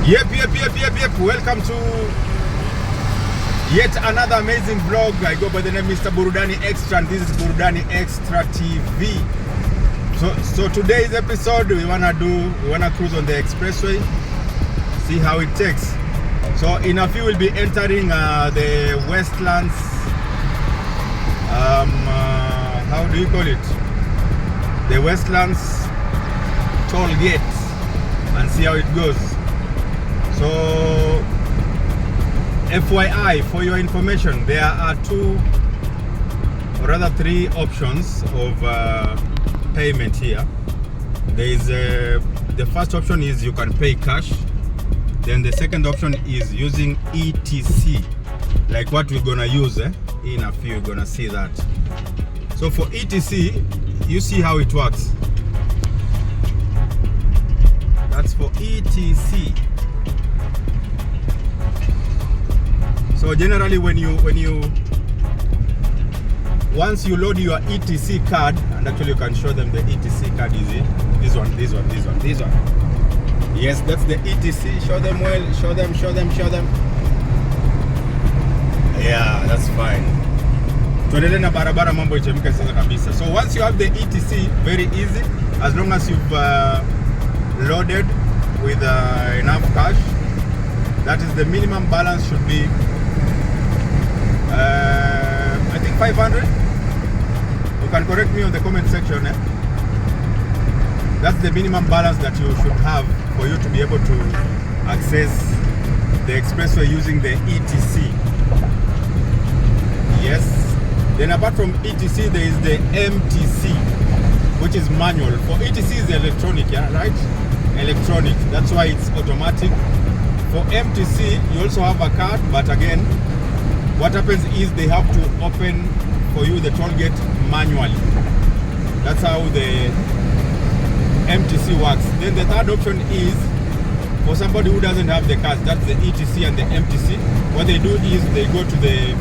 Yep. Welcome to yet another amazing vlog. I go by the name Mr. Burudani Extra, and this is Burudani Extra TV. So today's episode, we wanna cruise on the expressway, see how it takes. So in a few, we'll be entering the Westlands. How do you call it? The Westlands toll gate, and see how it goes. So FYI, for your information, there are three options of payment here. There is the first option is you can pay cash. Then the second option is using ETC, like what we're gonna use in a few. You're gonna see that. So for ETC, you see how it works. That's for ETC. So generally, once you load your ETC card, and actually you can show them the ETC card, is it? This one. Yes, that's the ETC. Show them well. Show them. Yeah, that's fine. Tuendelee na barabara, mambo ichemke sasa kabisa. So once you have the ETC, very easy. As long as you've loaded with enough cash, that is the minimum balance should be. I think 500. You can correct me on the comment section. That's the minimum balance that you should have for you to be able to access the expressway using the ETC. Yes. Then apart from ETC, there is the MTC, which is manual. For ETC is electronic, yeah, right? Electronic. That's why it's automatic. For MTC, you also have a card, but again, what happens is they have to open for you the toll gate manually. That's how the MTC works. Then the third option is for somebody who doesn't have the cards. That's the ETC and the MTC. What they do is they go to the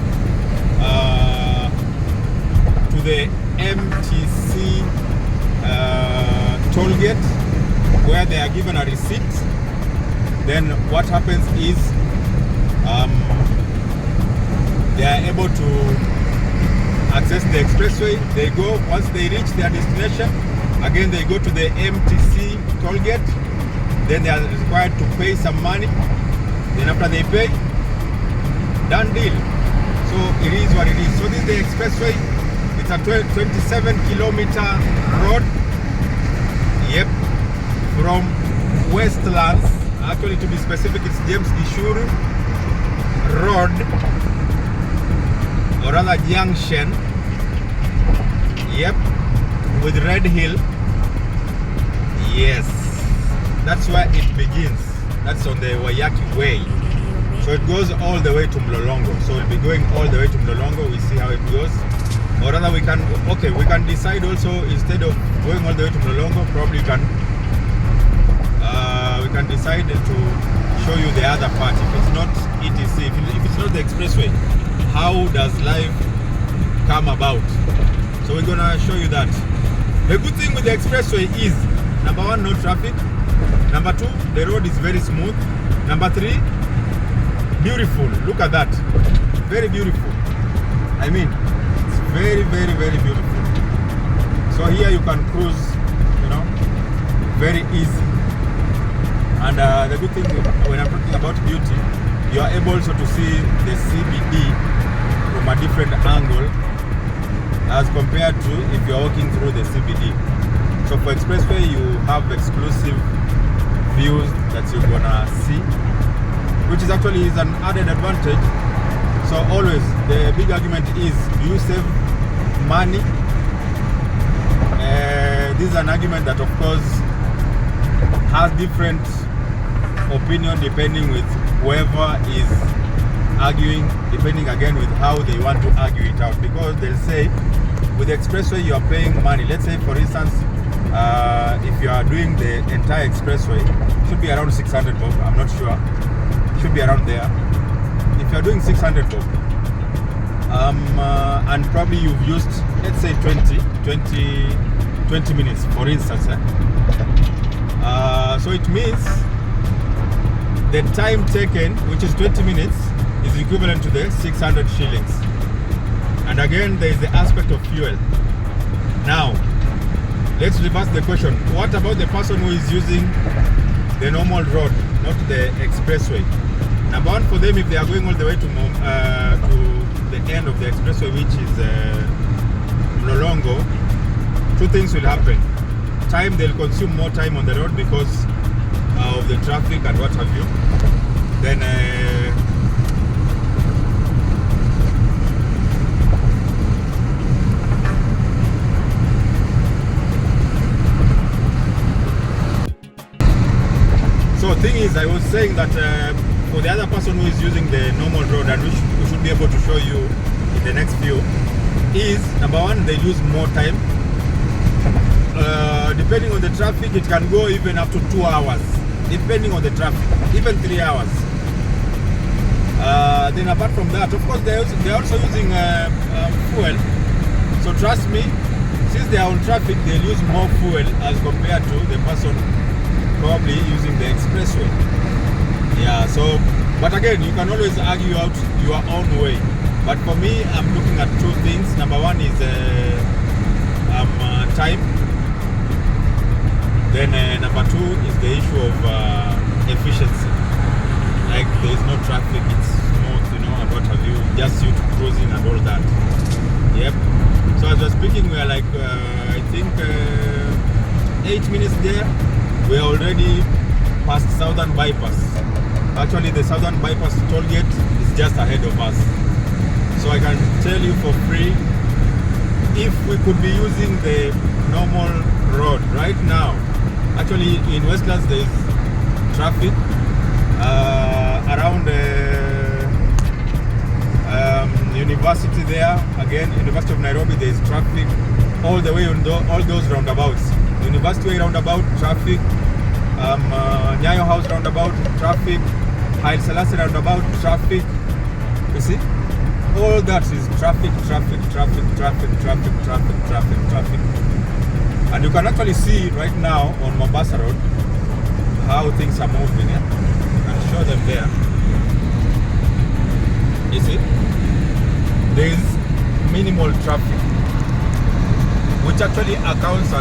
MTC toll gate, where they are given a receipt. Then what happens is they are able to access the expressway. They go, once they reach their destination, again they go to the MTC toll gate. Then they are required to pay some money. Then after they pay, done deal. So it is what it is. So this is the expressway. It's a 27-kilometer road. Yep. From Westlands, actually to be specific, it's James Gishuru Road, or rather junction. Yep. With Red Hill. Yes. That's where it begins. That's on the Wayaki Way. So it goes all the way to Mlolongo. So we'll be going all the way to Mlolongo. We see how it goes. Or rather we can decide also, instead of going all the way to Mlolongo, probably we can decide to show you the other part. If it's not ETC, if it's not the expressway, how does life come about? So we're gonna show you that. The good thing with the expressway is, number one, no traffic. Number two, the road is very smooth. Number three, beautiful. Look at that. Very beautiful. I mean, it's very, very, very beautiful. So here you can cruise, very easy. And the good thing when I'm talking about beauty, you are able also to see the CBD from a different angle as compared to if you're walking through the CBD. So for expressway, you have exclusive views that you're gonna see, which is actually an added advantage. So always the big argument is, do you save money? This is an argument that of course has different opinion depending with whoever is arguing, depending again with how they want to argue it out. Because they'll say with the expressway you are paying money. Let's say for instance, if you are doing the entire expressway, it should be around 600 bob. I'm not sure. It should be around there. If you are doing 600 bob, and probably you've used, let's say 20 minutes for instance, so it means the time taken, which is 20 minutes, is equivalent to the 600 shillings. And again, there is the aspect of fuel. Now, let's reverse the question. What about the person who is using the normal road, not the expressway? Number one, for them, if they are going all the way to the end of the expressway, which is Mlolongo, two things will happen. Time, they'll consume more time on the road because of the traffic and what have you. Then so thing is, I was saying that for the other person who is using the normal road, and which we should be able to show you in the next few, is number one, they use more time. Depending on the traffic, it can go even up to 2 hours, depending on the traffic, even 3 hours. Then apart from that, of course, they're also using fuel. So trust me, since they are on traffic, they'll use more fuel as compared to the person probably using the expressway. Yeah, so, but again, you can always argue out your own way. But for me, I'm looking at two things. Number one is time. Then number two is the issue of efficiency. Like there is no traffic, it's smooth, you know, and what have you, just you cruising and all that. Yep. So as we're speaking, we are like, I think 8 minutes there. We are already past Southern Bypass. Actually, the Southern Bypass toll gate is just ahead of us. So I can tell you for free, if we could be using the normal road right now. Actually, in Westlands there is traffic around university there. Again, University of Nairobi, there is traffic all the way on all those roundabouts. University Way roundabout, traffic. Nyayo House roundabout, traffic. Haile Selassie roundabout, traffic. You see? All that is traffic. And you can actually see right now on Mombasa Road how things are moving. Yeah? You can show them there. You see? There is minimal traffic, which actually accounts a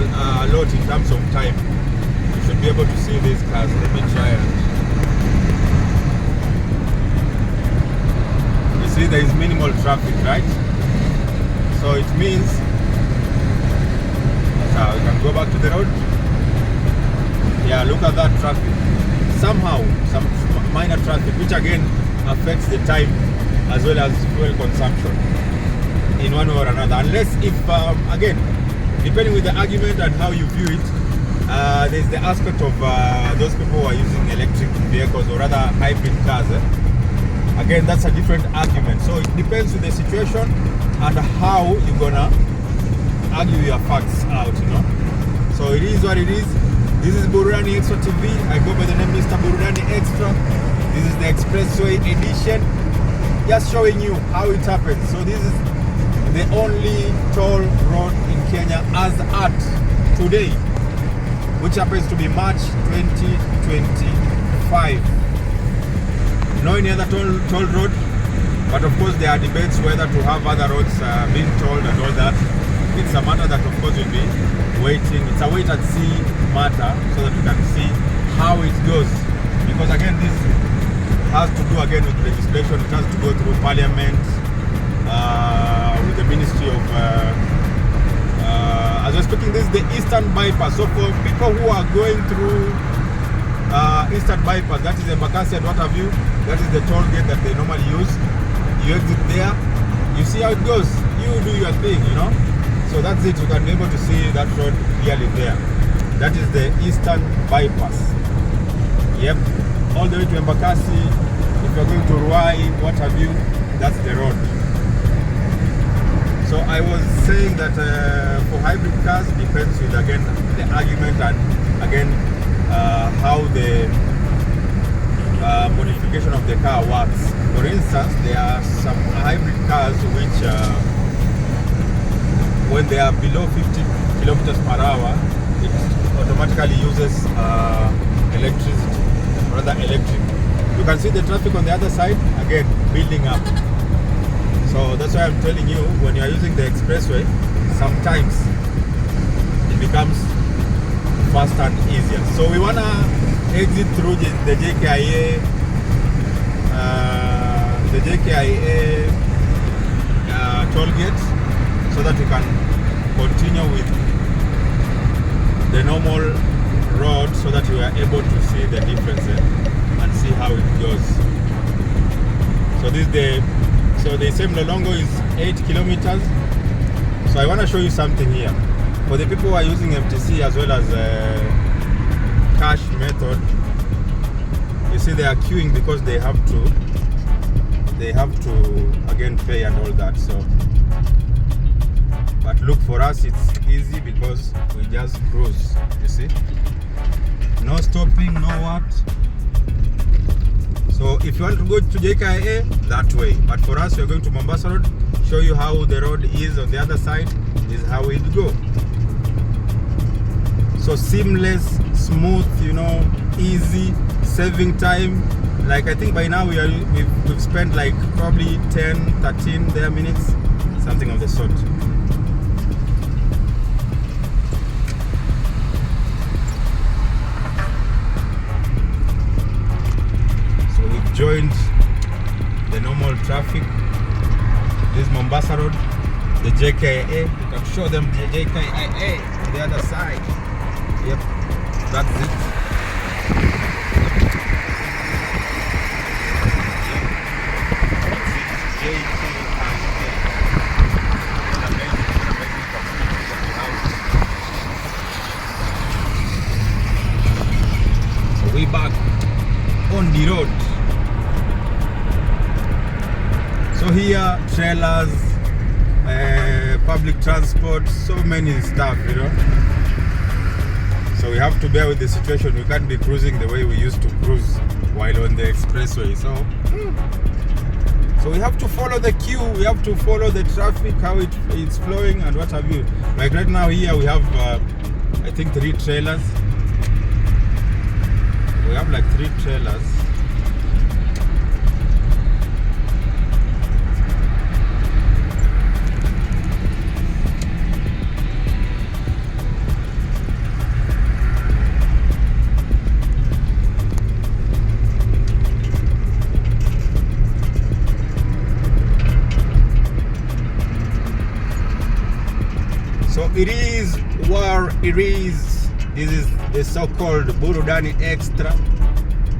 lot in terms of time. You should be able to see these cars. Let me try and... You see, there is minimal traffic, right? So it means... So we can go back to the road. Yeah, look at that traffic. Somehow, some minor traffic, which again affects the time as well as fuel consumption in one way or another. Unless if, again, depending with the argument and how you view it, there's the aspect of those people who are using electric vehicles or rather hybrid cars. Again, that's a different argument. So it depends on the situation and how you're gonna argue your facts out, you know. So it is what it is. This is Burudani Extra TV. I go by the name Mr. Burudani Extra. This is the Expressway edition. Just showing you how it happens. So this is the only toll road in Kenya as at today, which happens to be March 2025. No any other toll road, but of course there are debates whether to have other roads being tolled and all that. It's a matter that of course will be waiting. It's a wait and see matter so that you can see how it goes. Because again, this has to do again with legislation. It has to go through Parliament, with the Ministry of, as we're speaking, this is the Eastern Bypass. So for people who are going through Eastern Bypass, that is Embakasi and what have you, that is the toll gate that they normally use. You exit there, you see how it goes, you do your thing, you know. So that's it, you can be able to see that road clearly there. That is the Eastern Bypass. Yep, all the way to Embakasi. If you're going to Ruai, what have you, that's the road. So I was saying that for hybrid cars, depends with again the argument and again how the modification of the car works. For instance, there are some hybrid cars which when they are below 50 kilometers per hour, it automatically uses electricity, rather electric. You can see the traffic on the other side, again, building up. So that's why I'm telling you, when you are using the expressway, sometimes it becomes faster and easier. So we want to exit through the JKIA, toll gate, so that we can continue with the normal road, so that we are able to see the differences and see how it goes. So the same Lolongo is 8 kilometers. So I want to show you something here. For the people who are using FTC as well as cash method, you see they are queuing because they have to again pay and all that. So, but look, for us it's easy because we just cruise. You see, no stopping, no what. So if you want to go to JKIA, that way. But for us, we're going to Mombasa Road. Show you how the road is on the other side. Is how it go. So seamless, smooth, you know, easy, saving time. Like I think by now we've spent like probably 10, 13 minutes, something of the sort. So we've joined the normal traffic. This is Mombasa Road, the JKIA. You can show them the JKIA on the other side. Yep, that's it. So we back on the road. So here, trailers, public transport, so many stuff, you know. So we have to bear with the situation. We can't be cruising the way we used to cruise while on the expressway. So we have to follow the queue. We have to follow the traffic, how it's flowing and what have you. Like right now here we have, I think 3 trailers. We have like 3 trailers. So it is where it is. This is the so-called Burudani Extra.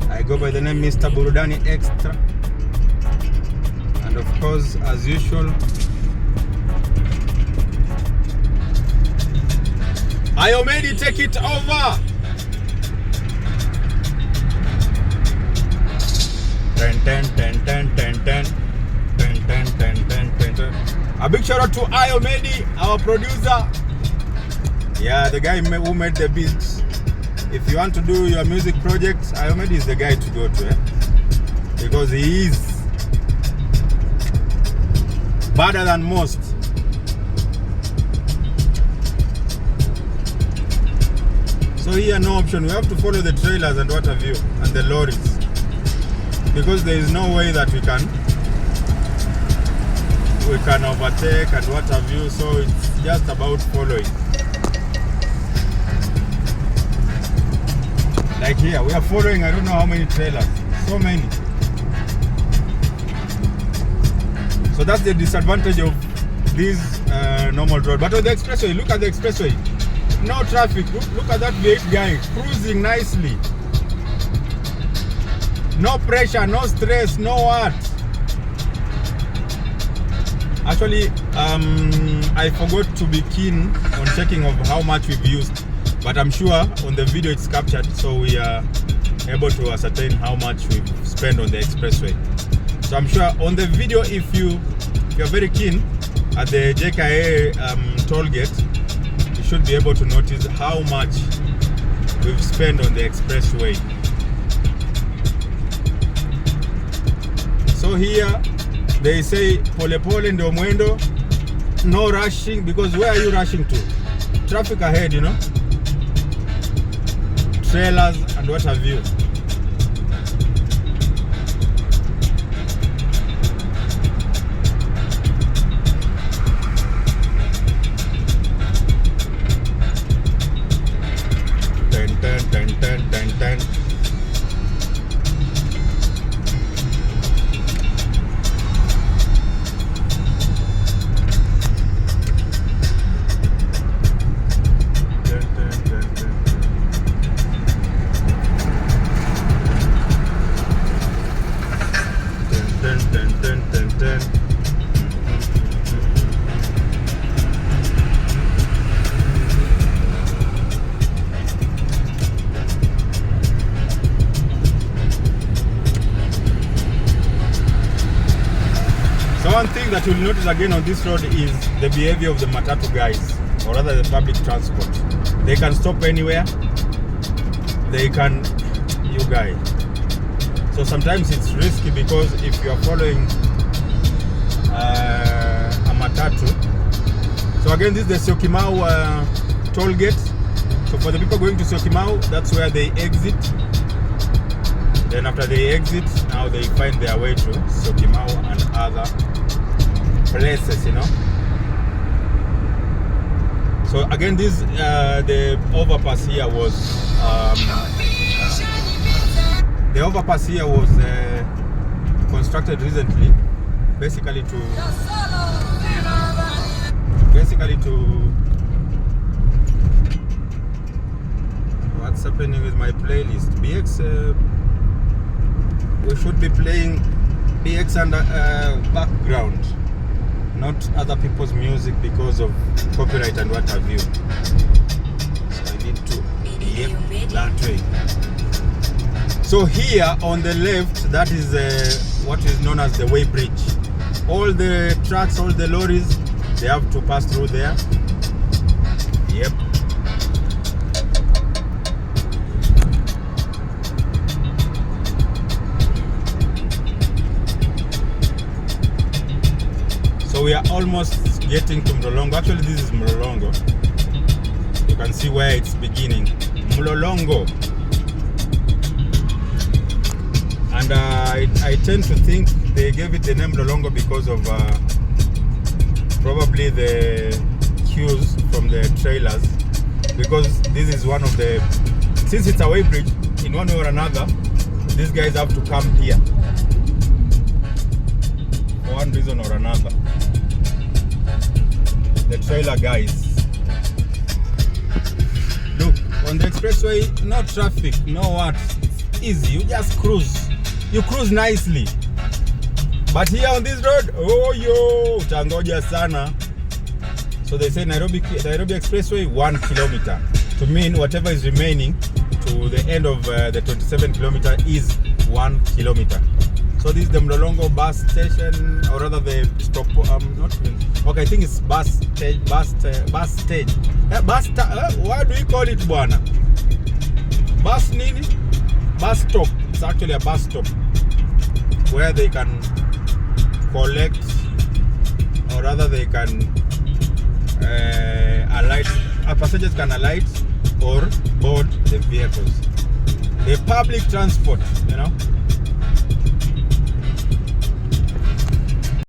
I go by the name Mr. Burudani Extra. And of course, as usual, Ayomedi, take it over. A big shout out to Ayomedi, our producer. Yeah, the guy who made the beats. If you want to do your music projects, Ayomedi is the guy to go to, because he is better than most. So here, no option. We have to follow the trailers and what have you, and the lorries, because there is no way that we can overtake and what have you. So it's just about following. Like here, we are following, I don't know how many trailers, so many. So that's the disadvantage of this normal road. But on the expressway, look at the expressway. No traffic. Look at that V8 guy cruising nicely. No pressure, no stress, no what. Actually, I forgot to be keen on checking of how much we've used. But I'm sure on the video it's captured, so we are able to ascertain how much we've spent on the expressway. So I'm sure on the video, if you're very keen at the JKIA toll gate, you should be able to notice how much we've spent on the expressway. So here they say pole pole ndio mwendo, no rushing, because where are you rushing to? Traffic ahead, you know, trailers and what have you. one thing that you'll notice again on this road is the behavior of the matatu guys, or rather the public transport. They can stop anywhere. They can, you guys. So sometimes it's risky because if you are following a matatu. So again, this is the Syokimau toll gate. So for the people going to Syokimau, that's where they exit. Then after they exit, now they find their way to Syokimau and other places, you know. So again, this the overpass here was constructed recently, basically to what's happening with my playlist? BX. We should be playing BX under background, not other people's music because of copyright and what have you. So I need to that way. So here on the left, that is what is known as the way bridge. All the trucks, all the lorries, they have to pass through there. Yep. So we are almost getting to Mlolongo. Actually, this is Mlolongo. You can see where it's beginning. Mlolongo. And I tend to think they gave it the name Mlolongo because of probably the queues from the trailers. Because this is one of the, since it's a way bridge, in one way or another, these guys have to come here for one reason or another. The trailer guys. Look, on the expressway, no traffic, no what. It's easy, you just cruise. You cruise nicely. But here on this road, oh yo, utangoja sana. So they say Nairobi Expressway 1 kilometer. To mean whatever is remaining to the end of the 27 kilometer is 1 kilometer. So this is the Mlolongo bus station, or rather the stop. Not even. Okay, I think it's bus stage. What do you call it, bwana? Bus nini? Bus stop. It's actually a bus stop where they can collect, or rather they can alight. Passengers can alight or board the vehicles. The public transport, you know.